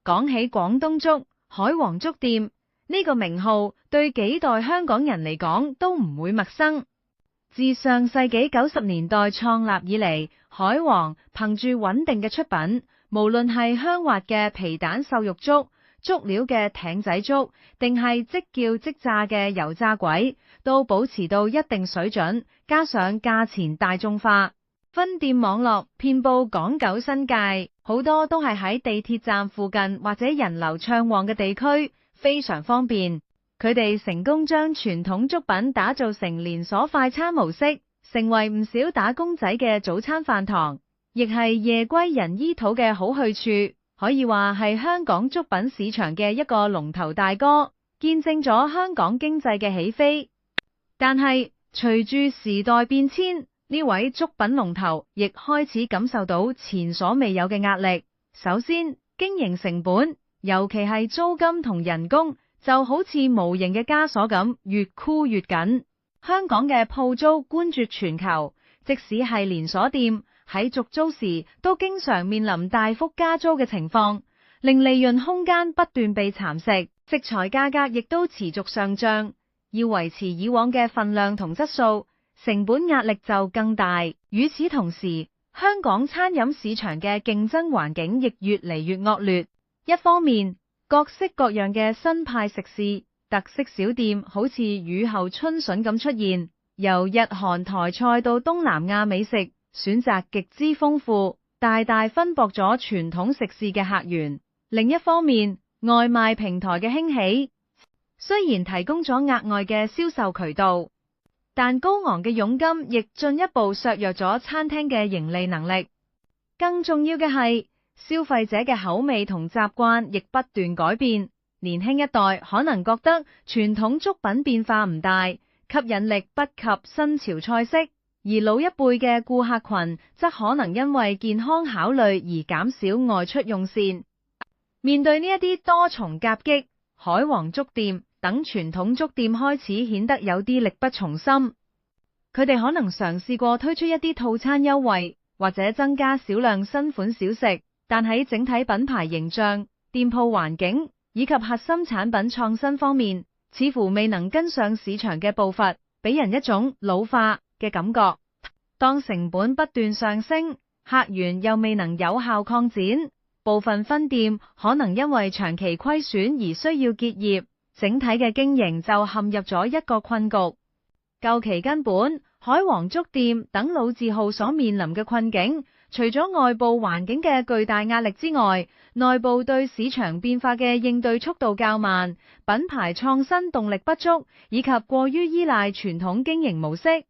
講起廣東粥、海皇粥店呢個名號，對幾代香港人嚟講都唔會陌生。自上世紀90年代創立以嚟，海皇憑住穩定嘅出品，無論係香滑嘅皮蛋瘦肉粥、足料嘅艇仔粥，定係即叫即炸嘅油炸鬼，都保持到一定水準，加上價錢大眾化，分店網絡遍佈港九新界，好多都係喺地鐵站附近或者人流暢旺嘅地區，非常方便。佢哋成功將傳統粥品打造成連鎖快餐模式，成為唔少打工仔嘅早餐飯堂，亦係夜歸人醫肚嘅好去處，可以話係香港粥品市場嘅一個龍頭大哥，見證咗香港經濟嘅起飛。但係隨住時代變遷，呢位粥品龍頭亦開始感受到前所未有嘅壓力。首先，經營成本，尤其係租金同人工，就好似無形嘅枷鎖咁，越箍越緊。香港嘅鋪租冠絕全球，即使係連鎖店喺續租時，都經常面臨大幅加租嘅情況，令利潤空間不斷被蠶食。食材價格亦都持續上漲，要維持以往嘅份量同質素，成本壓力就更大。與此同時，香港餐飲市場嘅競爭環境亦越嚟越惡劣。一方面，各式各樣嘅新派食肆、特色小店好似雨後春筍咁出現，由日韓台菜到東南亞美食，選擇極之豐富，大大分薄咗傳統食肆嘅客源。另一方面，外賣平台嘅興起，雖然提供咗額外嘅銷售渠道，但高昂嘅佣金亦進一步削弱咗餐廳嘅盈利能力。更重要嘅係，消費者嘅口味同習慣亦不斷改變，年輕一代可能覺得傳統粥品變化唔大，吸引力不及新潮菜式，而老一輩嘅顧客群則可能因為健康考慮而減少外出用膳。面對呢一啲多重夾擊，海皇粥店等傳統粥店開始顯得有啲力不從心。佢哋可能嘗試過推出一啲套餐優惠，或者增加少量新款小食，但喺整體品牌形象、店鋪環境以及核心產品創新方面，似乎未能跟上市場嘅步伐，俾人一種老化嘅感覺。當成本不斷上升，客源又未能有效擴展，部分分店可能因為長期虧損而需要結業，整體嘅經營就陷入咗一個困局。究其根本，海皇粥店等老字號所面臨嘅困境，除咗外部環境嘅巨大壓力之外，內部對市場變化嘅應對速度較慢，品牌創新動力不足，以及過於依賴傳統經營模式，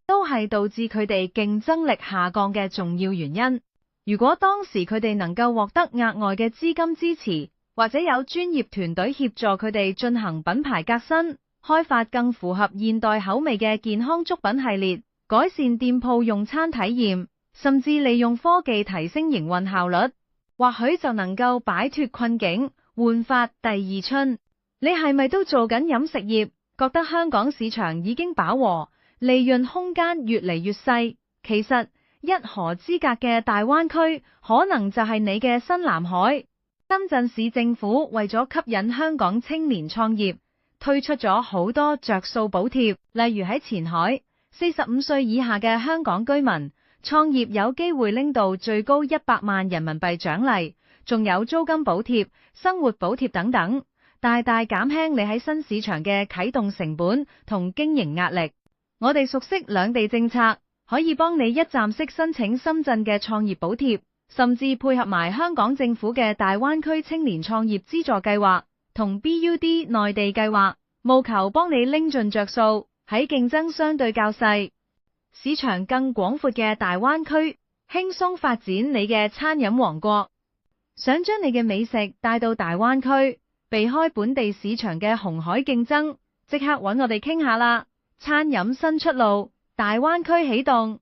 都係導致佢哋競爭力下降嘅重要原因。如果當時佢哋能夠獲得額外嘅資金支持，或者有專業團隊協助佢哋進行品牌革新，開發更符合現代口味嘅健康粥品系列，改善店鋪用餐體驗，甚至利用科技提升營運效率，或許就能夠擺脫困境，煥發第二春。你係咪都做緊飲食業，覺得香港市場已經飽和，利潤空間越嚟越細？其實一河之隔嘅大灣區可能就係你嘅新藍海。深圳市政府為咗吸引香港青年創業，推出咗好多着數補貼，例如喺前海，45歲以下嘅香港居民創業有機會拎到最高100萬人民幣獎勵，仲有租金補貼、生活補貼等等，大大減輕你喺新市場嘅啟動成本同經營壓力。我哋熟悉兩地政策，可以幫你一站式申請深圳嘅創業補貼，甚至配合埋香港政府嘅大灣區青年創業資助計劃同 BUD 內地計劃，務求幫你拎盡着數，喺競爭相對較細、市場更廣闊嘅大灣區，輕鬆發展你嘅餐飲王國。想將你嘅美食帶到大灣區，避開本地市場嘅紅海競爭，即刻搵我哋傾下啦！餐飲新出路，大灣區起動。